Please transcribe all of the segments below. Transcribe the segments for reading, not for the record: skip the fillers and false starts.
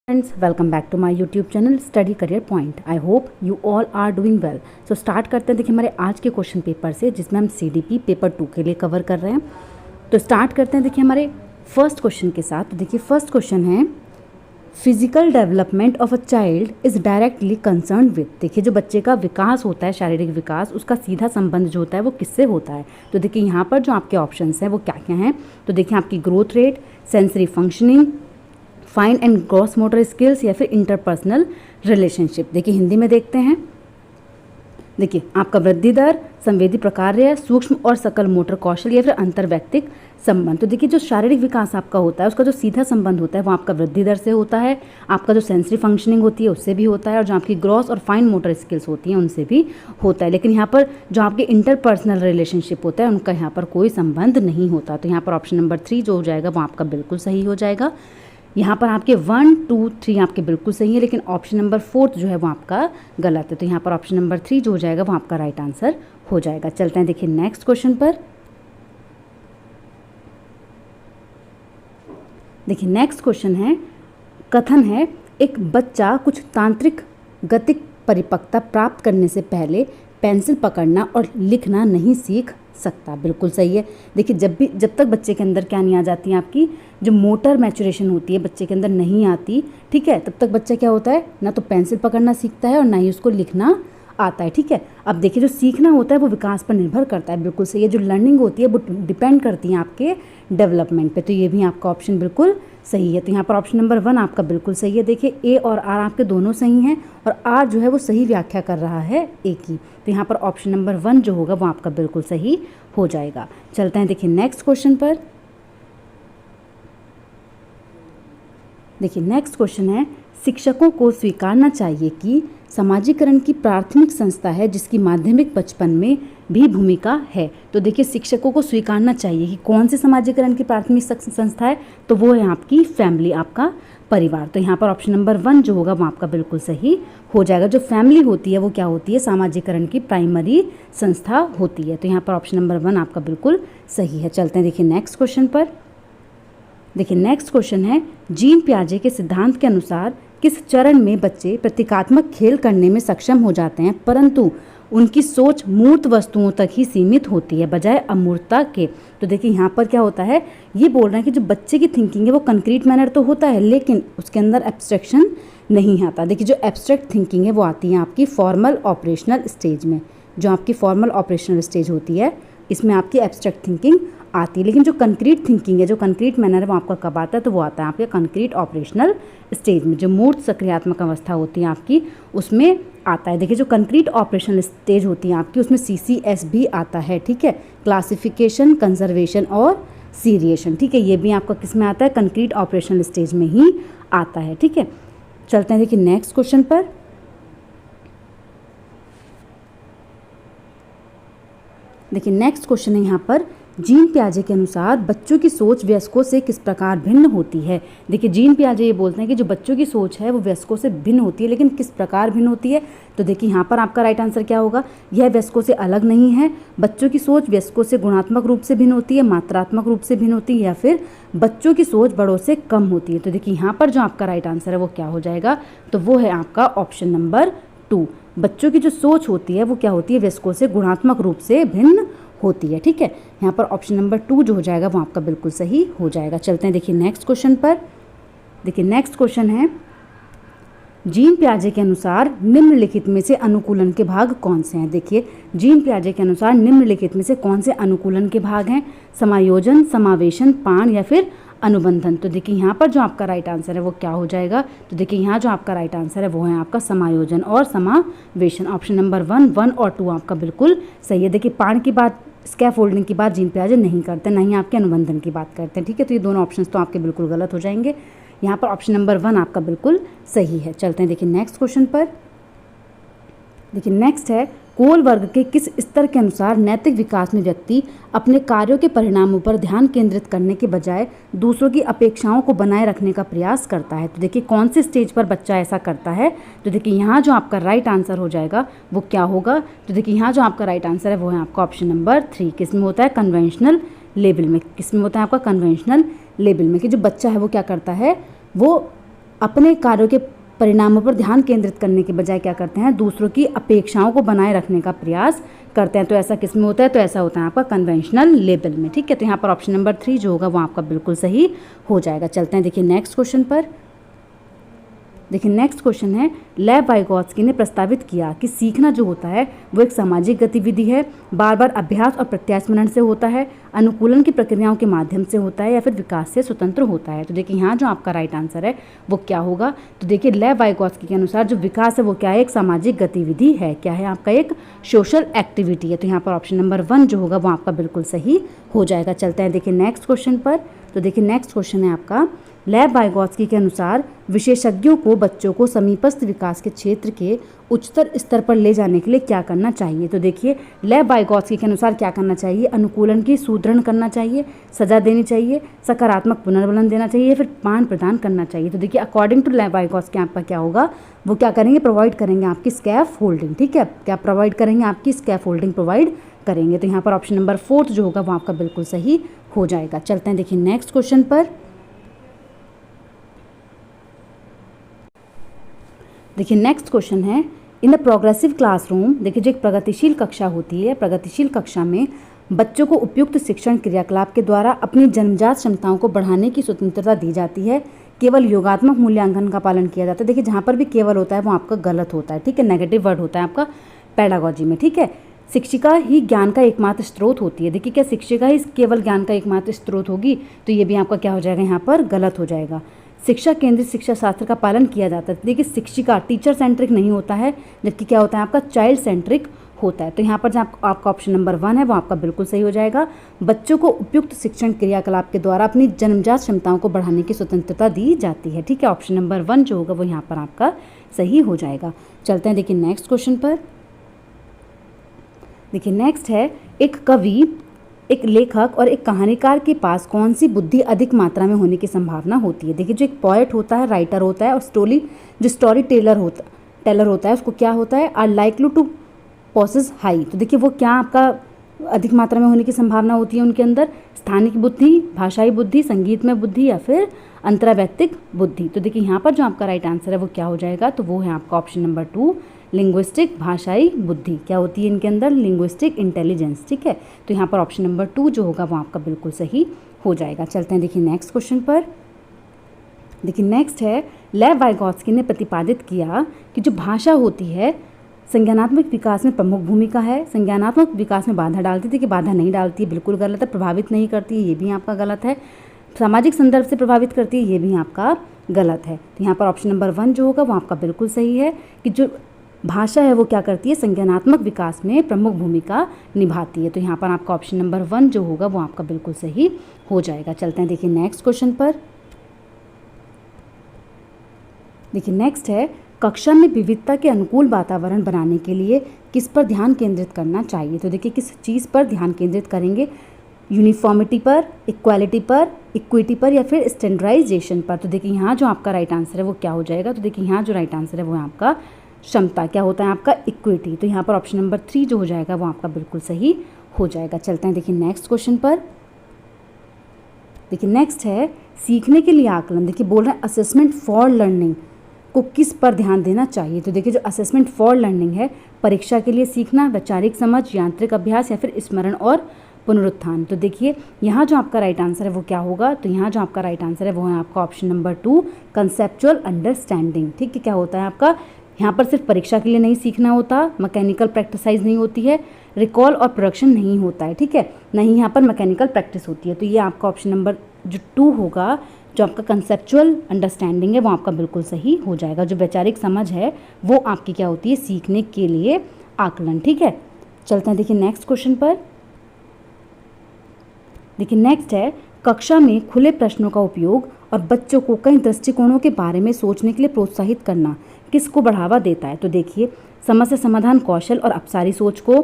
Friends, welcome back to my YouTube channel Study Career Point. I hope you all are doing well. So start करते हैं। देखिए हमारे आज के question paper से, जिसमें हम CDP पेपर 2 के लिए कवर कर रहे हैं। तो स्टार्ट करते हैं देखिए हमारे फर्स्ट क्वेश्चन के साथ। तो देखिए फर्स्ट क्वेश्चन है, physical development of a child is directly concern with. देखिए जो बच्चे का विकास होता है, शारीरिक विकास, उसका सीधा संबंध जो होता है वो किससे होता है। तो देखिए यहाँ पर जो आपके ऑप्शंस हैं वो क्या क्या हैं। तो देखिए आपकी growth rate, sensory functioning, fine and gross motor skills, या फिर इंटरपर्सनल रिलेशनशिप। देखिए हिंदी में देखते हैं। देखिए आपका वृद्धि दर, संवेदी प्रकार्य, सूक्ष्म और सकल मोटर कौशल, या फिर अंतर्वैयक्तिक संबंध। तो देखिए जो शारीरिक विकास आपका होता है उसका जो सीधा संबंध होता है वो आपका वृद्धि दर से होता है, आपका जो सेंसरी फंक्शनिंग होती है उससे भी होता है, और जो आपकी ग्रॉस और फाइन मोटर स्किल्स होती हैं उनसे भी होता है। लेकिन यहाँ पर जो आपके इंटरपर्सनल रिलेशनशिप होता है उनका यहाँ पर कोई संबंध नहीं होता। तो यहाँ पर ऑप्शन नंबर 3 जो हो जाएगा वो आपका बिल्कुल सही हो जाएगा। यहाँ पर आपके 1, 2, 3 आपके बिल्कुल सही है, लेकिन ऑप्शन नंबर 4 जो है वो आपका गलत है। तो यहाँ पर ऑप्शन नंबर 3 जो हो जाएगा वो आपका राइट आंसर हो जाएगा। चलते हैं देखिए नेक्स्ट क्वेश्चन पर। देखिए नेक्स्ट क्वेश्चन है, कथन है एक बच्चा कुछ तांत्रिक गतिक परिपक्वता प्राप्त करने से पहले पेंसिल पकड़ना और लिखना नहीं सीख सकता। बिल्कुल सही है। देखिए जब तक बच्चे के अंदर क्या नहीं आ जाती है, आपकी जो मोटर मैचुरेशन होती है बच्चे के अंदर नहीं आती, ठीक है, तब तक बच्चा क्या होता है, ना तो पेंसिल पकड़ना सीखता है और ना ही उसको लिखना आता है। ठीक है, अब देखिए जो सीखना होता है वो विकास पर निर्भर करता है। बिल्कुल सही है। जो लर्निंग होती है वो डिपेंड करती है आपके डेवलपमेंट पे। तो ये भी आपका ऑप्शन बिल्कुल सही है। तो यहाँ पर ऑप्शन नंबर 1 आपका बिल्कुल सही है। देखिए ए और आर आपके दोनों सही हैं, और आर जो है वो सही व्याख्या कर रहा है ए की। तो यहाँ पर ऑप्शन नंबर 1 जो होगा वो आपका बिल्कुल सही हो जाएगा। चलते हैं देखिए नेक्स्ट क्वेश्चन पर। देखिए नेक्स्ट क्वेश्चन है, शिक्षकों को स्वीकारना चाहिए कि समाजीकरण की प्राथमिक संस्था है जिसकी माध्यमिक बचपन में भी भूमिका है। तो देखिए शिक्षकों को स्वीकारना चाहिए कि कौन से समाजीकरण की प्राथमिक संस्था है, तो वो है आपकी फैमिली, आपका परिवार। तो यहाँ पर ऑप्शन नंबर 1 जो होगा वो आपका बिल्कुल सही हो जाएगा। जो फैमिली होती है वो क्या होती है, सामाजिकरण की प्राइमरी संस्था होती है। तो यहाँ पर ऑप्शन नंबर 1 आपका बिल्कुल सही है। चलते हैं देखिए नेक्स्ट क्वेश्चन पर। देखिए नेक्स्ट क्वेश्चन है, जीन पियाजे के सिद्धांत के अनुसार किस चरण में बच्चे प्रतीकात्मक खेल करने में सक्षम हो जाते हैं परंतु उनकी सोच मूर्त वस्तुओं तक ही सीमित होती है बजाय अमूर्तता के। तो देखिए यहाँ पर क्या होता है, ये बोल रहे हैं कि जो बच्चे की थिंकिंग है वो कंक्रीट मैनर तो होता है लेकिन उसके अंदर एब्स्ट्रैक्शन नहीं आता। देखिए जो एब्स्ट्रैक्ट थिंकिंग है वो आती है आपकी फॉर्मल ऑपरेशनल स्टेज में। जो आपकी फॉर्मल ऑपरेशनल स्टेज होती है इसमें आपकी एब्स्ट्रैक्ट थिंकिंग आती है, लेकिन जो कंक्रीट थिंकिंग है, जो कंक्रीट मैनर है वो आपका कब आता है, तो वो आता है आपके कंक्रीट ऑपरेशनल स्टेज में। जो मूर्त सक्रियात्मक अवस्था होती है आपकी उसमें आता है। देखिए जो कंक्रीट ऑपरेशनल स्टेज होती है आपकी उसमें CCS भी आता है। ठीक है, क्लासिफिकेशन, कंजर्वेशन और सीरिएशन। ठीक है, ये भी आपका किस में आता है, कंक्रीट ऑपरेशनल स्टेज में ही आता है। ठीक है, चलते हैं देखिए नेक्स्ट क्वेश्चन पर। देखिए नेक्स्ट क्वेश्चन है यहाँ पर, जीन पियाजे के अनुसार बच्चों की सोच वयस्कों से किस प्रकार भिन्न होती है। देखिए जीन पियाजे ये बोलते हैं कि जो बच्चों की सोच है वो वयस्कों से भिन्न होती है, लेकिन किस प्रकार भिन्न होती है। तो देखिए यहाँ पर आपका राइट आंसर क्या होगा, यह वयस्कों से अलग नहीं है। बच्चों की सोच वयस्कों से गुणात्मक रूप से भिन्न होती है, मात्रात्मक रूप से भिन्न होती है, या फिर बच्चों की सोच बड़ों से कम होती है। तो देखिए यहाँ पर जो आपका राइट आंसर है वो क्या हो जाएगा, तो वो है आपका ऑप्शन नंबर 2। बच्चों की जो सोच होती है वो क्या होती है, वयस्कों से गुणात्मक रूप से भिन्न होती है। ठीक है, यहाँ पर ऑप्शन नंबर 2 जो हो जाएगा वो आपका बिल्कुल सही हो जाएगा। चलते हैं देखिए नेक्स्ट क्वेश्चन पर। देखिए नेक्स्ट क्वेश्चन है, जीन पियाजे के अनुसार निम्नलिखित में से अनुकूलन के भाग कौन से हैं। देखिए जीन पियाजे के अनुसार निम्नलिखित में से कौन से अनुकूलन के भाग हैं, समायोजन, समावेशन, पाण या फिर अनुबंधन। तो देखिए यहाँ पर जो आपका राइट आंसर है वो क्या हो जाएगा, तो देखिए यहाँ जो आपका राइट आंसर है वो है आपका समायोजन और समावेशन। ऑप्शन नंबर 1 और 2 आपका बिल्कुल सही है। देखिए पाण की बात, स्कैफोल्डिंग की बात जीन पियाजे नहीं करते, ना ही आपके अनुबंधन की बात करते हैं। ठीक है, तो ये दोनों ऑप्शंस तो आपके बिल्कुल गलत हो जाएंगे। यहाँ पर ऑप्शन नंबर 1 आपका बिल्कुल सही है। चलते हैं देखिए नेक्स्ट क्वेश्चन पर। देखिए नेक्स्ट है, कोल वर्ग के किस स्तर के अनुसार नैतिक विकास में व्यक्ति अपने कार्यों के परिणामों पर ध्यान केंद्रित करने के बजाय दूसरों की अपेक्षाओं को बनाए रखने का प्रयास करता है। तो देखिए कौन से स्टेज पर बच्चा ऐसा करता है, तो देखिए यहाँ जो आपका राइट आंसर हो जाएगा वो क्या होगा, तो देखिए यहाँ जो आपका राइट आंसर है वो है आपका ऑप्शन नंबर 3। किस में होता है, कन्वेंशनल लेवल में। किस में होता है आपका कन्वेंशनल लेवल में, कि जो बच्चा है वो क्या करता है, वो अपने कार्यों के परिणामों पर ध्यान केंद्रित करने के बजाय क्या करते हैं, दूसरों की अपेक्षाओं को बनाए रखने का प्रयास करते हैं। तो ऐसा किस में होता है, तो ऐसा होता है आपका कन्वेंशनल लेबल में। ठीक है, तो यहाँ पर ऑप्शन नंबर 3 जो होगा वो आपका बिल्कुल सही हो जाएगा। चलते हैं देखिए नेक्स्ट क्वेश्चन पर। देखिए नेक्स्ट क्वेश्चन है, लेव वाइगोत्स्की ने प्रस्तावित किया कि सीखना जो होता है वो एक सामाजिक गतिविधि है, बार बार अभ्यास और प्रत्यास्मरण से होता है, अनुकूलन की प्रक्रियाओं के माध्यम से होता है या फिर विकास से स्वतंत्र होता है। तो देखिए यहाँ जो आपका राइट आंसर है वो क्या होगा, तो देखिए लेव वाइगोत्स्की के अनुसार जो विकास है वो क्या है, एक सामाजिक गतिविधि है। क्या है आपका, एक सोशल एक्टिविटी है। तो यहाँ पर ऑप्शन नंबर 1 जो होगा वो आपका बिल्कुल सही हो जाएगा। चलते हैं देखिए नेक्स्ट क्वेश्चन पर। तो देखिए नेक्स्ट क्वेश्चन है आपका, लेव वाइगोत्स्की के अनुसार विशेषज्ञों को बच्चों को समीपस्थ विकास के क्षेत्र के उच्चतर स्तर पर ले जाने के लिए क्या करना चाहिए। तो देखिए लेव वाइगोत्स्की के अनुसार क्या करना चाहिए, अनुकूलन की सुदृढ़ करना चाहिए, सजा देनी चाहिए, सकारात्मक पुनर्बलन देना चाहिए या फिर पान प्रदान करना चाहिए। तो देखिए अकॉर्डिंग टू लेव वाइगोत्स्की आपका क्या होगा, वो क्या करेंगे, प्रोवाइड करेंगे आपकी स्कैफ होल्डिंग। ठीक है, क्या प्रोवाइड करेंगे, आपकी स्कैफ होल्डिंग प्रोवाइड करेंगे। तो यहाँ पर ऑप्शन नंबर 4 जो होगा वो आपका बिल्कुल सही हो जाएगा। चलते हैं देखिए नेक्स्ट क्वेश्चन पर। देखिए नेक्स्ट क्वेश्चन है, इन द प्रोग्रेसिव क्लासरूम, देखिए जो एक प्रगतिशील कक्षा होती है, प्रगतिशील कक्षा में बच्चों को उपयुक्त शिक्षण क्रियाकलाप के द्वारा अपनी जन्मजात क्षमताओं को बढ़ाने की स्वतंत्रता दी जाती है, केवल योगात्मक मूल्यांकन का पालन किया जाता है। देखिए जहाँ पर भी केवल होता है वो आपका गलत होता है। ठीक है, नेगेटिव वर्ड होता है आपका पेडागोजी में। ठीक है, शिक्षिका ही ज्ञान का एकमात्र स्रोत होती है। देखिए क्या शिक्षिका ही केवल ज्ञान का एकमात्र स्रोत होगी, तो ये भी आपका क्या हो जाएगा, यहाँ पर गलत हो जाएगा। शिक्षा केंद्रित शिक्षा शास्त्र का पालन किया जाता है। देखिए शिक्षिका टीचर सेंट्रिक नहीं होता है, जबकि क्या होता है आपका चाइल्ड सेंट्रिक होता है। तो यहाँ पर जो आपका ऑप्शन नंबर 1 है वो आपका बिल्कुल सही हो जाएगा। बच्चों को उपयुक्त शिक्षण क्रियाकलाप के द्वारा अपनी जन्मजात क्षमताओं को बढ़ाने की स्वतंत्रता दी जाती है। ठीक है, ऑप्शन नंबर 1 जो होगा वो यहाँ पर आपका सही हो जाएगा। चलते हैं देखिए नेक्स्ट क्वेश्चन पर। देखिए नेक्स्ट है, एक कवि, एक लेखक और एक कहानीकार के पास कौन सी बुद्धि अधिक मात्रा में होने की संभावना होती है। देखिए जो एक पोएट होता है, राइटर होता है, और स्टोरी टेलर होता है, उसको क्या होता है, are likely to possess high. तो देखिए वो क्या आपका अधिक मात्रा में होने की संभावना होती है उनके अंदर, स्थानिक बुद्धि, भाषाई बुद्धि, संगीत में बुद्धि या फिर अंतरावैयक्तिक बुद्धि। तो देखिए यहाँ पर जो आपका राइट आंसर है वो क्या हो जाएगा, तो वो है आपका ऑप्शन नंबर 2 लिंग्विस्टिक भाषाई बुद्धि। क्या होती है इनके अंदर, लिंग्विस्टिक इंटेलिजेंस। ठीक है, तो यहाँ पर ऑप्शन नंबर 2 जो होगा वो आपका बिल्कुल सही हो जाएगा। चलते हैं देखिए नेक्स्ट क्वेश्चन पर। देखिए नेक्स्ट है, लेव वाइगोत्स्की ने प्रतिपादित किया कि जो भाषा होती है संज्ञानात्मक विकास में प्रमुख भूमिका है, संज्ञानात्मक विकास में बाधा डालती थी कि बाधा नहीं डालती है, बिल्कुल गलत है। प्रभावित नहीं करती है, ये भी आपका गलत है। सामाजिक संदर्भ से प्रभावित करती है, ये भी आपका गलत है। तो यहाँ पर ऑप्शन नंबर 1 जो होगा वो आपका बिल्कुल सही है कि जो भाषा है वो क्या करती है, संज्ञानात्मक विकास में प्रमुख भूमिका निभाती है। तो यहाँ पर आपका ऑप्शन नंबर 1 जो होगा वो आपका बिल्कुल सही हो जाएगा। चलते हैं देखिए नेक्स्ट क्वेश्चन पर। देखिए नेक्स्ट है, कक्षा में विविधता के अनुकूल वातावरण बनाने के लिए किस पर ध्यान केंद्रित करना चाहिए। तो देखिए किस चीज़ पर ध्यान केंद्रित करेंगे, यूनिफॉर्मिटी पर, इक्वालिटी पर, इक्विटी पर या फिर स्टैंडर्डाइजेशन पर। तो देखिए यहाँ जो आपका राइट आंसर है वो क्या हो जाएगा, तो देखिए यहाँ जो राइट आंसर है वो आपका क्षमता, क्या होता है आपका इक्विटी। तो यहाँ पर ऑप्शन नंबर 3 जो हो जाएगा वो आपका बिल्कुल सही हो जाएगा। चलते हैं देखिए नेक्स्ट क्वेश्चन पर। देखिए नेक्स्ट है, सीखने के लिए आकलन। देखिए बोल रहे हैं असेसमेंट फॉर लर्निंग को किस पर ध्यान देना चाहिए। तो देखिए जो असेसमेंट फॉर लर्निंग है, परीक्षा के लिए सीखना, वैचारिक समझ, यांत्रिक अभ्यास या फिर स्मरण और पुनरुत्थान। तो देखिए यहाँ जो आपका राइट आंसर है वो क्या होगा, तो यहाँ जो आपका राइट आंसर है वो है आपका ऑप्शन नंबर 2 कंसेप्चुअल अंडरस्टैंडिंग। ठीक है, क्या होता है आपका, यहाँ पर सिर्फ परीक्षा के लिए नहीं सीखना होता, मैकेनिकल प्रैक्टिसाइज नहीं होती है, रिकॉल और प्रोडक्शन नहीं होता है। ठीक है, नहीं यहाँ पर मैकेनिकल प्रैक्टिस होती है। तो ये आपका ऑप्शन नंबर जो 2 होगा, जो आपका कंसेप्चुअल अंडरस्टैंडिंग है वो आपका बिल्कुल सही हो जाएगा। जो वैचारिक समझ है वो आपकी क्या होती है, सीखने के लिए आकलन। ठीक है, चलते हैं देखिए नेक्स्ट क्वेश्चन पर। देखिए नेक्स्ट है, कक्षा में खुले प्रश्नों का उपयोग और बच्चों को कई दृष्टिकोणों के बारे में सोचने के लिए प्रोत्साहित करना किसको बढ़ावा देता है। तो देखिए समस्या समाधान कौशल और अपसारी सोच को,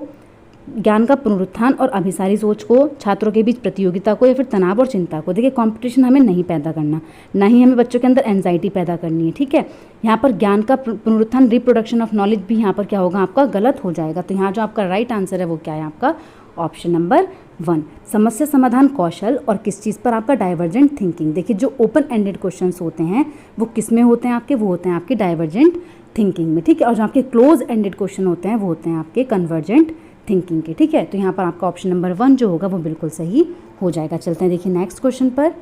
ज्ञान का पुनरुत्थान और अभिसारी सोच को, छात्रों के बीच प्रतियोगिता को या फिर तनाव और चिंता को। देखिए कंपटीशन हमें नहीं पैदा करना, ना ही हमें बच्चों के अंदर एंजाइटी पैदा करनी है। ठीक है, यहाँ पर ज्ञान का पुनरुत्थान, रिप्रोडक्शन ऑफ नॉलेज भी यहाँ पर क्या होगा आपका गलत हो जाएगा। तो यहाँ जो आपका राइट आंसर है वो क्या है आपका ऑप्शन नंबर 1। समस्या समाधान कौशल और किस चीज़ पर आपका डाइवर्जेंट थिंकिंग। देखिए जो ओपन एंडेड क्वेश्चंस होते हैं वो किस में होते हैं आपके, वो होते हैं आपके डाइवर्जेंट थिंकिंग में, ठीक है। और जो आपके क्लोज एंडेड क्वेश्चन होते हैं वो होते हैं आपके कन्वर्जेंट थिंकिंग के, ठीक है। तो यहाँ पर आपका ऑप्शन नंबर 1 जो होगा वो बिल्कुल सही हो जाएगा। चलते हैं देखिए नेक्स्ट क्वेश्चन पर।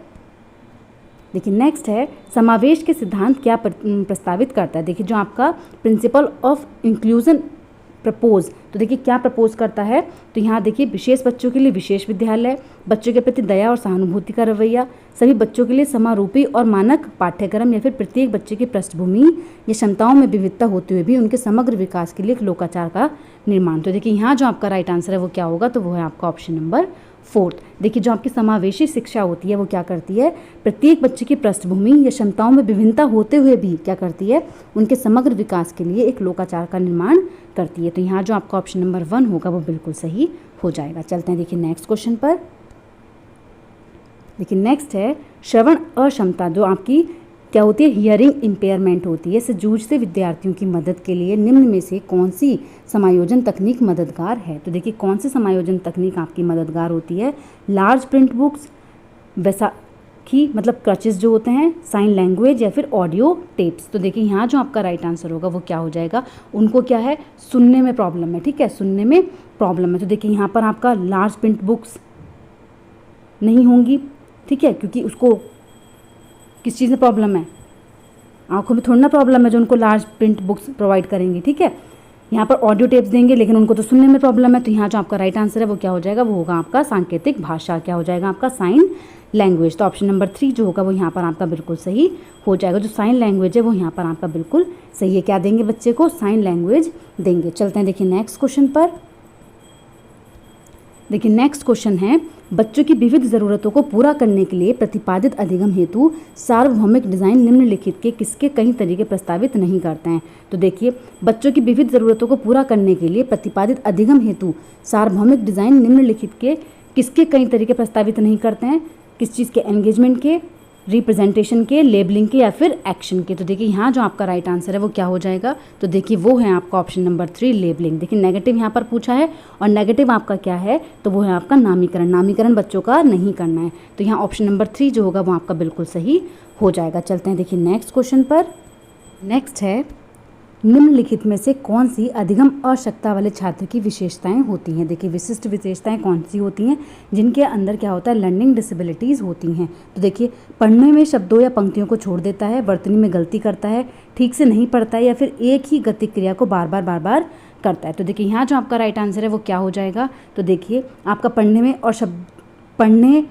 देखिए नेक्स्ट है समावेश के सिद्धांत क्या प्रस्तावित करता है। देखिए जो आपका प्रिंसिपल ऑफ इंक्लूजन प्रपोज, तो देखिए क्या प्रपोज करता है, तो यहाँ देखिए विशेष बच्चों के लिए विशेष विद्यालय, बच्चों के प्रति दया और सहानुभूति का रवैया, सभी बच्चों के लिए समारूपी और मानक पाठ्यक्रम, या फिर प्रत्येक बच्चे की पृष्ठभूमि या क्षमताओं में विविधता होते हुए भी उनके समग्र विकास के लिए एक लोकाचार का निर्माण। तो देखिए यहाँ जो आपका राइट आंसर है वो क्या होगा, तो वो है आपका ऑप्शन नंबर 4। देखिए जो आपकी समावेशी शिक्षा होती है वो क्या करती है, प्रत्येक बच्चे की पृष्ठभूमि या क्षमताओं में विभिन्नता होते हुए भी क्या करती है, उनके समग्र विकास के लिए एक लोकाचार का निर्माण करती है। तो यहाँ जो आपका ऑप्शन नंबर 1 होगा वो बिल्कुल सही हो जाएगा। चलते हैं देखिए नेक्स्ट क्वेश्चन पर। देखिए नेक्स्ट है श्रवण अक्षमता, जो आपकी क्या होती है, हियरिंग इम्पेयरमेंट होती है, से जूझते विद्यार्थियों की मदद के लिए निम्न में से कौन सी समायोजन तकनीक मददगार है। तो देखिए कौन सी समायोजन तकनीक आपकी मददगार होती है, लार्ज प्रिंट बुक्स, वैसाखी मतलब क्रचेस जो होते हैं, साइन लैंग्वेज, या फिर ऑडियो टेप्स। तो देखिए यहाँ जो आपका राइट आंसर होगा वो क्या हो जाएगा, उनको क्या है, सुनने में प्रॉब्लम है, ठीक है, सुनने में प्रॉब्लम है। तो देखिए यहाँ पर आपका लार्ज प्रिंट बुक्स नहीं होंगी, ठीक है, क्योंकि उसको किस चीज़ में प्रॉब्लम है, आंखों में थोड़ा ना प्रॉब्लम है जो उनको लार्ज प्रिंट बुक्स प्रोवाइड करेंगी, ठीक है। यहाँ पर ऑडियो टेप्स देंगे लेकिन उनको तो सुनने में प्रॉब्लम है। तो यहाँ जो आपका राइट आंसर है वो क्या हो जाएगा, वो होगा आपका सांकेतिक भाषा, क्या हो जाएगा आपका साइन लैंग्वेज। तो ऑप्शन नंबर 3 जो होगा वो यहाँ पर आपका बिल्कुल सही हो जाएगा। जो साइन लैंग्वेज है वो यहाँ पर आपका बिल्कुल सही है। क्या देंगे बच्चे को, साइन लैंग्वेज देंगे। चलते हैं देखिए नेक्स्ट क्वेश्चन पर। देखिए नेक्स्ट क्वेश्चन है बच्चों की विविध ज़रूरतों को पूरा करने के लिए प्रतिपादित अधिगम हेतु सार्वभौमिक डिज़ाइन निम्नलिखित के किसके कई तरीके प्रस्तावित नहीं करते हैं। तो देखिए बच्चों की विविध ज़रूरतों को पूरा करने के लिए प्रतिपादित अधिगम हेतु सार्वभौमिक डिज़ाइन निम्नलिखित के किसके कई तरीके प्रस्तावित नहीं करते हैं, किस चीज़ के, एंगेजमेंट के, रिप्रेजेंटेशन के, लेबलिंग के, या फिर एक्शन के। तो देखिए यहाँ जो आपका राइट आंसर है वो क्या हो जाएगा, तो देखिए वो है आपका ऑप्शन नंबर 3 लेबलिंग। देखिए नेगेटिव यहाँ पर पूछा है और नेगेटिव आपका क्या है, तो वो है आपका नामीकरण। नामीकरण बच्चों का नहीं करना है। तो यहाँ ऑप्शन नंबर 3 जो होगा वो आपका बिल्कुल सही हो जाएगा। चलते हैं देखिए नेक्स्ट क्वेश्चन पर। नेक्स्ट है निम्नलिखित में से कौन सी अधिगम आवश्यकता वाले छात्र की विशेषताएं होती हैं। देखिए विशिष्ट विशेषताएं कौन सी होती हैं जिनके अंदर क्या होता है, लर्निंग डिसेबिलिटीज़ होती हैं। तो देखिए पढ़ने में शब्दों या पंक्तियों को छोड़ देता है, वर्तनी में गलती करता है, ठीक से नहीं पढ़ता है, या फिर एक ही गति क्रिया को बार बार करता है। तो देखिए यहाँ जो आपका राइट आंसर है वो क्या हो जाएगा, तो देखिए आपका पढ़ने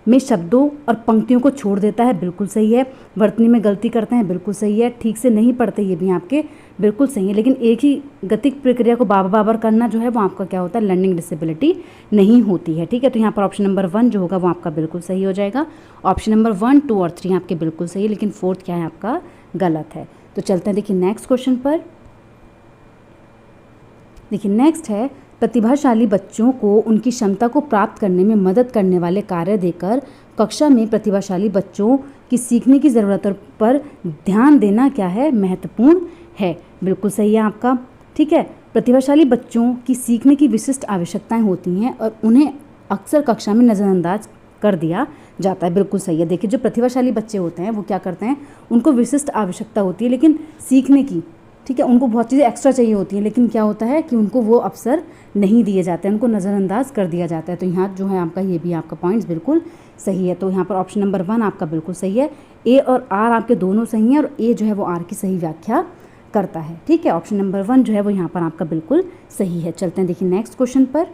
में शब्दों और पंक्तियों को छोड़ देता है, बिल्कुल सही है। वर्तनी में गलती करते हैं, बिल्कुल सही है। ठीक से नहीं पढ़ते, ये भी आपके बिल्कुल सही है। लेकिन एक ही गतिक प्रक्रिया को बार करना जो है वो आपका क्या होता है, लर्निंग डिसेबिलिटी नहीं होती है, ठीक है। तो यहाँ पर ऑप्शन नंबर 1 जो होगा वो आपका बिल्कुल सही हो जाएगा। ऑप्शन नंबर 1, 2 और 3 आपके बिल्कुल सही है, लेकिन 4th क्या है आपका गलत है। तो चलते हैं देखिए नेक्स्ट क्वेश्चन पर। देखिए नेक्स्ट है प्रतिभाशाली बच्चों को उनकी क्षमता को प्राप्त करने में मदद करने वाले कार्य देकर कक्षा में प्रतिभाशाली बच्चों की सीखने की ज़रूरतों पर ध्यान देना क्या है, महत्वपूर्ण है। बिल्कुल सही है आपका, ठीक है। प्रतिभाशाली बच्चों की सीखने की विशिष्ट आवश्यकताएं होती हैं और उन्हें अक्सर कक्षा में नज़रअंदाज कर दिया जाता है, बिल्कुल सही है। देखिए जो प्रतिभाशाली बच्चे होते हैं वो क्या करते हैं, उनको विशिष्ट आवश्यकता होती है लेकिन सीखने की, ठीक है, उनको बहुत चीज़ें एक्स्ट्रा चाहिए होती हैं, लेकिन क्या होता है कि उनको वो अवसर नहीं दिए जाते हैं, उनको नज़रअंदाज कर दिया जाता है। तो यहाँ जो है आपका ये भी आपका पॉइंट्स बिल्कुल सही है। तो यहाँ पर ऑप्शन नंबर 1 आपका बिल्कुल सही है। ए और आर आपके दोनों सही हैं और ए जो है वो आर की सही व्याख्या करता है, ठीक है। ऑप्शन नंबर 1 जो है वो यहाँ पर आपका बिल्कुल सही है। चलते हैं देखिए नेक्स्ट क्वेश्चन पर।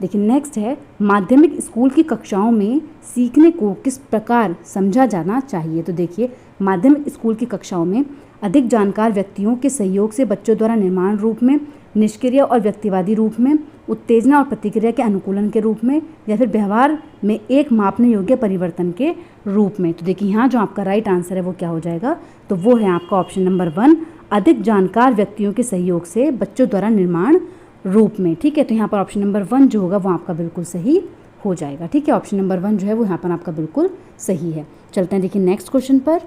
देखिए नेक्स्ट है माध्यमिक स्कूल की कक्षाओं में सीखने को किस प्रकार समझा जाना चाहिए। तो देखिए माध्यमिक स्कूल की कक्षाओं में अधिक जानकार व्यक्तियों के सहयोग से बच्चों द्वारा निर्माण रूप में, निष्क्रिय और व्यक्तिवादी रूप में, उत्तेजना और प्रतिक्रिया के अनुकूलन के रूप में, या फिर व्यवहार में एक मापने योग्य परिवर्तन के रूप में। तो देखिए यहाँ जो आपका राइट आंसर है वो क्या हो जाएगा, तो वो है आपका ऑप्शन नंबर 1 अधिक जानकार व्यक्तियों के सहयोग से बच्चों द्वारा निर्माण रूप में, ठीक है। तो यहाँ पर ऑप्शन नंबर 1 जो होगा वो आपका बिल्कुल सही हो जाएगा, ठीक है। ऑप्शन नंबर 1 जो है वो यहाँ पर आपका बिल्कुल सही है। चलते हैं देखिए नेक्स्ट क्वेश्चन पर।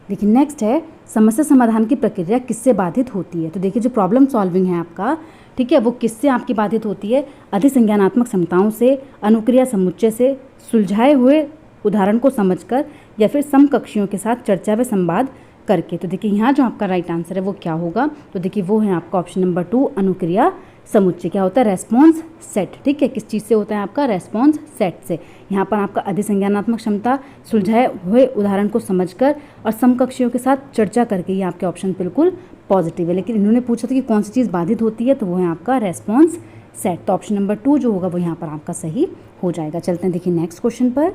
देखिए नेक्स्ट है, समस्या समाधान की प्रक्रिया किससे बाधित होती है। तो देखिए जो प्रॉब्लम सॉल्विंग है आपका, ठीक है, वो किससे आपकी बाधित होती है, अधिसंज्ञानात्मक क्षमताओं से, अनुक्रिया समुच्चय से, सुलझाए हुए उदाहरण को समझकर, या फिर समकक्षियों के साथ चर्चा व संवाद करके। तो देखिए यहाँ जो आपका राइट आंसर है वो क्या होगा, तो देखिए वो है आपका ऑप्शन नंबर 2 अनुक्रिया समुच्चय। क्या होता है, रेस्पॉन्स सेट, ठीक है, किस चीज़ से होता है आपका, रेस्पॉन्स सेट से। यहाँ पर आपका अधिसंज्ञानात्मक क्षमता, सुलझाए हुए उदाहरण को समझकर और समकक्षियों के साथ चर्चा करके, ये आपके ऑप्शन बिल्कुल पॉजिटिव है। लेकिन इन्होंने पूछा था कि कौन सी चीज़ बाधित होती है, तो वो है आपका रेस्पॉन्स सेट। तो ऑप्शन नंबर 2 जो होगा वो यहाँ पर आपका सही हो जाएगा। चलते हैं देखिए नेक्स्ट क्वेश्चन पर।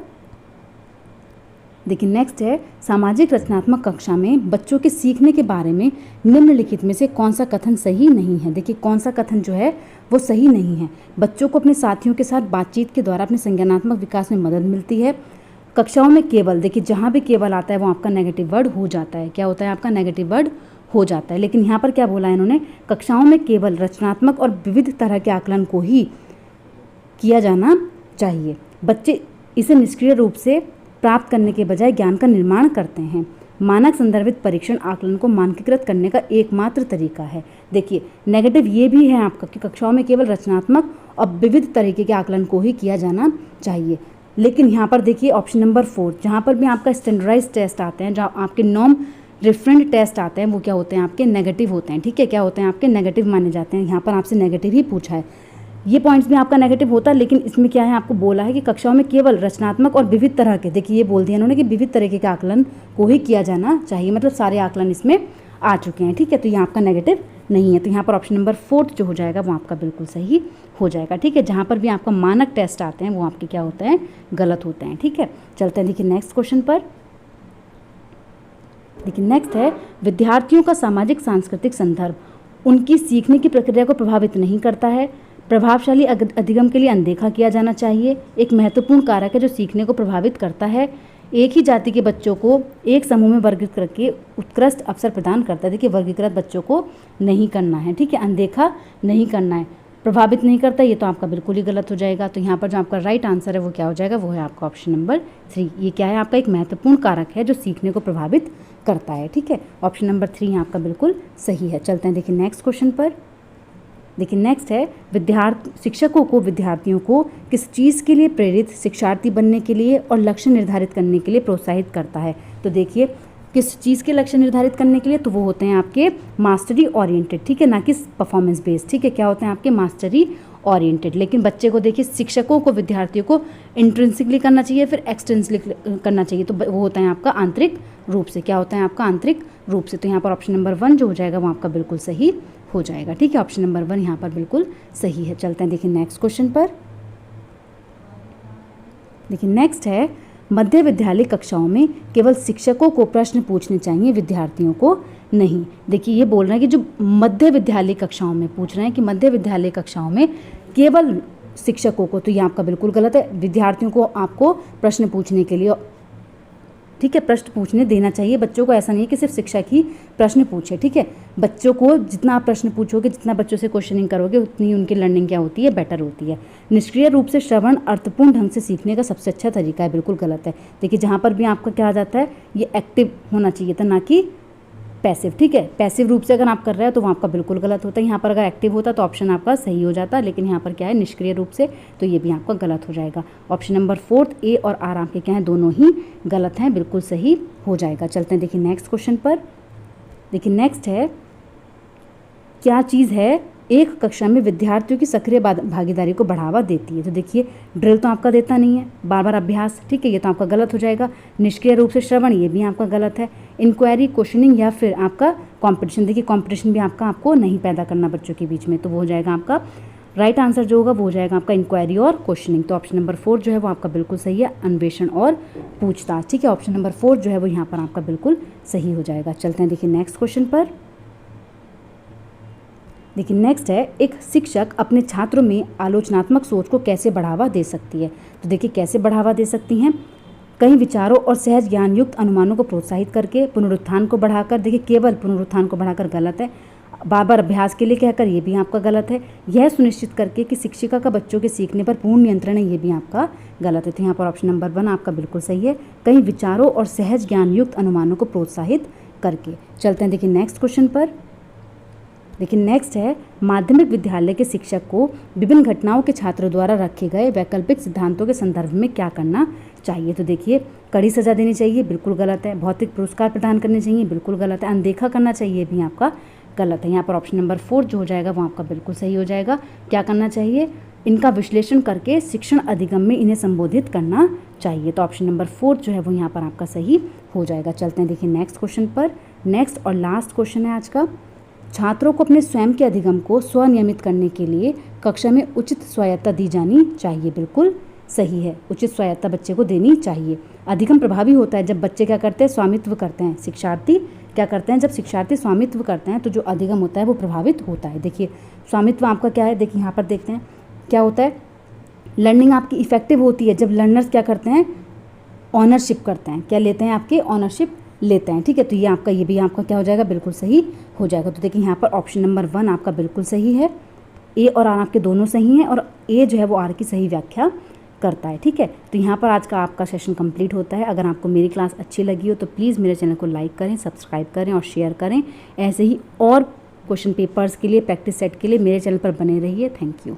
देखिए नेक्स्ट है, सामाजिक रचनात्मक कक्षा में बच्चों के सीखने के बारे में निम्नलिखित में से कौन सा कथन सही नहीं है। देखिए कौन सा कथन जो है वो सही नहीं है। बच्चों को अपने साथियों के साथ बातचीत के द्वारा अपने संज्ञानात्मक विकास में मदद मिलती है। कक्षाओं में केवल, देखिए जहाँ भी केवल आता है वो आपका नेगेटिव वर्ड हो जाता है। क्या होता है आपका, नेगेटिव वर्ड हो जाता है। लेकिन यहाँ पर क्या बोला है इन्होंने, कक्षाओं में केवल रचनात्मक और विविध तरह के आकलन को ही किया जाना चाहिए। बच्चे इसे निष्क्रिय रूप से प्राप्त करने के बजाय ज्ञान का निर्माण करते हैं। मानक संदर्भित परीक्षण आकलन को मानकीकृत करने का एकमात्र तरीका है। देखिए नेगेटिव ये भी है आपका कि कक्षाओं में केवल रचनात्मक और विविध तरीके के आकलन को ही किया जाना चाहिए। लेकिन यहाँ पर देखिए ऑप्शन नंबर 4 जहाँ पर भी आपका स्टैंडर्डाइज टेस्ट आते हैं, जहाँ आपके नॉर्म रेफरेंट टेस्ट आते हैं, वो क्या होते हैं आपके, नेगेटिव होते हैं। ठीक है, क्या होते हैं आपके, नेगेटिव माने जाते हैं। यहाँ पर आपसे नेगेटिव ही पूछा है, ये पॉइंट्स भी आपका नेगेटिव होता है। लेकिन इसमें क्या है, आपको बोला है कि कक्षाओं में केवल रचनात्मक और विविध तरह के, देखिए ये बोल दिया इन्होंने कि विविध तरीके के आकलन को ही किया जाना चाहिए, मतलब सारे आकलन इसमें आ चुके हैं। ठीक है, तो यहाँ आपका नेगेटिव नहीं है। तो यहाँ पर ऑप्शन नंबर 4 जो हो जाएगा वो आपका बिल्कुल सही हो जाएगा। ठीक है, जहाँ पर भी आपका मानक टेस्ट आते हैं वो आपके क्या होते हैं, गलत होते हैं। ठीक है, चलते हैं देखिए नेक्स्ट क्वेश्चन पर। देखिए नेक्स्ट है, विद्यार्थियों का सामाजिक सांस्कृतिक संदर्भ उनकी सीखने की प्रक्रिया को प्रभावित नहीं करता है। प्रभावशाली अधिगम के लिए अनदेखा किया जाना चाहिए। एक महत्वपूर्ण कारक है जो सीखने को प्रभावित करता है। एक ही जाति के बच्चों को एक समूह में वर्गीकृत करके उत्कृष्ट अवसर प्रदान करता है। देखिए वर्गीकृत बच्चों को नहीं करना है। ठीक है, अनदेखा नहीं करना है, प्रभावित नहीं करता, ये तो आपका बिल्कुल ही गलत हो जाएगा। तो यहाँ पर जो आपका राइट आंसर है वो क्या हो जाएगा, वो है आपका ऑप्शन नंबर 3। ये क्या है, आपका एक महत्वपूर्ण कारक है जो सीखने को प्रभावित करता है। ठीक है, ऑप्शन नंबर 3 आपका बिल्कुल सही है। चलते हैं देखिए नेक्स्ट क्वेश्चन पर। देखिए नेक्स्ट है, शिक्षकों को विद्यार्थियों को किस चीज़ के लिए प्रेरित, शिक्षार्थी बनने के लिए और लक्ष्य निर्धारित करने के लिए प्रोत्साहित करता है। तो देखिए किस चीज़ के लक्ष्य निर्धारित करने के लिए, तो वो होते हैं आपके मास्टरी ओरिएंटेड। ठीक है, ना कि परफॉर्मेंस बेस्ड। ठीक है, क्या होते हैं आपके मास्टरी ओरिएंटेड। लेकिन बच्चे को देखिए, शिक्षकों को विद्यार्थियों को इंट्रिंसिकली करना चाहिए, फिर एक्सटेंसिकली करना चाहिए। तो वो होता है आपका आंतरिक रूप से। क्या होता है आपका आंतरिक रूप से। तो यहाँ पर ऑप्शन नंबर 1 जो हो जाएगा वो आपका बिल्कुल सही हो जाएगा। ठीक है, ऑप्शन नंबर 1 यहाँ पर बिल्कुल सही है। चलते हैं देखिए नेक्स्ट क्वेश्चन पर। देखिए नेक्स्ट है, मध्य विद्यालय कक्षाओं में केवल शिक्षकों को प्रश्न पूछने चाहिए, विद्यार्थियों को नहीं। देखिए ये बोल रहे हैं कि जो मध्य विद्यालय कक्षाओं में पूछ रहे हैं कि मध्य विद्यालय कक्षाओं में केवल शिक्षकों को, तो ये आपका बिल्कुल गलत है। विद्यार्थियों को आपको प्रश्न पूछने के लिए, ठीक है, प्रश्न पूछने देना चाहिए बच्चों को। ऐसा नहीं है कि सिर्फ शिक्षक ही प्रश्न पूछे। ठीक है, बच्चों को जितना आप प्रश्न पूछोगे, जितना बच्चों से क्वेश्चनिंग करोगे, उतनी उनकी लर्निंग क्या होती है, बेटर होती है। निष्क्रिय रूप से श्रवण अर्थपूर्ण ढंग से सीखने का सबसे अच्छा तरीका है, बिल्कुल गलत है। देखिए जहाँ पर भी आपका क्या आ जाता है, ये एक्टिव होना चाहिए था, ना कि पैसिव। ठीक है, पैसिव रूप से अगर आप कर रहे हो तो वहाँ आपका बिल्कुल गलत होता है। यहाँ पर अगर एक्टिव होता तो ऑप्शन आपका सही हो जाता, लेकिन यहाँ पर क्या है, निष्क्रिय रूप से, तो ये भी आपका गलत हो जाएगा। ऑप्शन नंबर 4 ए और आर आपके क्या हैं, दोनों ही गलत हैं, बिल्कुल सही हो जाएगा। चलते हैं देखिए नेक्स्ट क्वेश्चन पर। देखिए नेक्स्ट है, क्या चीज़ है एक कक्षा में विद्यार्थियों की सक्रिय भागीदारी को बढ़ावा देती है। तो देखिए ड्रिल तो आपका देता नहीं है, बार बार अभ्यास। ठीक है, ये तो आपका गलत हो जाएगा। निष्क्रिय रूप से श्रवण, ये भी आपका गलत है। इंक्वायरी, क्वेश्चनिंग या फिर आपका कंपटीशन। देखिए कंपटीशन भी आपको नहीं पैदा करना बच्चों के बीच में, तो वो हो जाएगा आपका राइट आंसर जो होगा वो हो जाएगा आपका इंक्वायरी और क्वेश्चनिंग। तो ऑप्शन नंबर 4 जो है वो आपका बिल्कुल सही है, अन्वेषण और पूछताछ। ठीक है, ऑप्शन नंबर 4 जो है वो यहाँ पर आपका बिल्कुल सही हो जाएगा। चलते हैं देखिए नेक्स्ट क्वेश्चन पर। देखिए नेक्स्ट है, एक शिक्षक अपने छात्रों में आलोचनात्मक सोच को कैसे बढ़ावा दे सकती है। तो देखिए कैसे बढ़ावा दे सकती हैं, कई विचारों और सहज ज्ञान युक्त अनुमानों को प्रोत्साहित करके, पुनरुत्थान को बढ़ाकर। देखिए केवल पुनरुत्थान को बढ़ाकर गलत है। बार बार अभ्यास के लिए कहकर, ये भी आपका गलत है। यह सुनिश्चित करके कि शिक्षिका का बच्चों के सीखने पर पूर्ण नियंत्रण है, ये भी आपका गलत है। तो यहाँ पर ऑप्शन नंबर 1 आपका बिल्कुल सही है। कई विचारों और सहज ज्ञान युक्त अनुमानों को प्रोत्साहित करके। चलते हैं देखिए नेक्स्ट क्वेश्चन पर। देखिए नेक्स्ट है, माध्यमिक विद्यालय के शिक्षक को विभिन्न घटनाओं के छात्रों द्वारा रखे गए वैकल्पिक सिद्धांतों के संदर्भ में क्या करना चाहिए। तो देखिए, कड़ी सजा देनी चाहिए, बिल्कुल गलत है। भौतिक पुरस्कार प्रदान करने चाहिए, बिल्कुल गलत है। अनदेखा करना चाहिए, भी आपका गलत है। यहाँ पर ऑप्शन नंबर 4 जो हो जाएगा वो आपका बिल्कुल सही हो जाएगा। क्या करना चाहिए, इनका विश्लेषण करके शिक्षण अधिगम में इन्हें संबोधित करना चाहिए। तो ऑप्शन नंबर 4 जो है वो यहाँ पर आपका सही हो जाएगा। चलते हैं देखिए नेक्स्ट क्वेश्चन पर। नेक्स्ट और लास्ट क्वेश्चन है आज का, छात्रों को अपने स्वयं के अधिगम को स्वनियमित करने के लिए कक्षा में उचित स्वायत्तता दी जानी चाहिए, बिल्कुल सही है। उचित स्वायत्तता बच्चे को देनी चाहिए। अधिगम प्रभावी होता है जब बच्चे क्या करते हैं, स्वामित्व करते हैं। शिक्षार्थी क्या करते हैं, जब शिक्षार्थी स्वामित्व करते हैं तो जो अधिगम होता है वो प्रभावित होता है। देखिए स्वामित्व आपका क्या है, देखिए यहाँ पर देखते हैं क्या होता है। लर्निंग आपकी इफेक्टिव होती है जब लर्नर्स क्या करते हैं, ऑनरशिप करते हैं। क्या लेते हैं, आपके ऑनरशिप लेते हैं, ठीक है। तो ये आपका, ये भी आपका क्या हो जाएगा, बिल्कुल सही हो जाएगा। तो देखिए यहाँ पर ऑप्शन नंबर 1 आपका बिल्कुल सही है। ए और आर आपके दोनों सही हैं और ए जो है वो आर की सही व्याख्या करता है, ठीक है। तो यहाँ पर आज का आपका सेशन कंप्लीट होता है। अगर आपको मेरी क्लास अच्छी लगी हो तो प्लीज़ मेरे चैनल को लाइक करें, सब्सक्राइब करें और शेयर करें। ऐसे ही और क्वेश्चन पेपर्स के लिए, प्रैक्टिस सेट के लिए मेरे चैनल पर बने रहिए। Thank you.